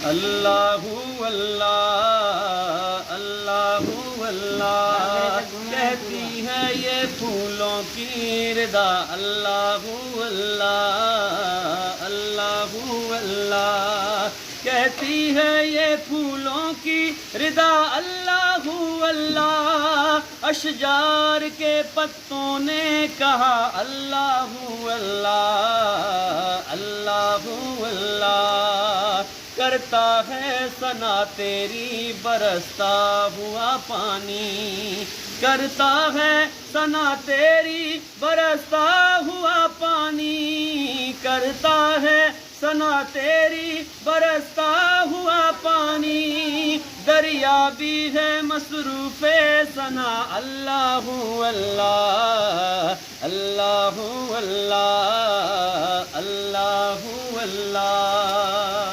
اللہ اللہ اللہ اللہ کہتی ہے یہ پھولوں کی ردا اللہ اللہ اللہ اللہ کہتی ہے یہ پھولوں کی ردا اللہ اللہ اشجار کے پتوں نے کہا اللہ اللہ اللہ اللہ کرتا ہے ثنا تیری برستا ہوا پانی کرتا ہے ثنا تیری برستا ہوا پانی کرتا ہے ثنا تیری برستا ہوا پانی دریا بھی ہے مصروف ثنا اللہ اللہ اللہ اللہ اللہ اللہ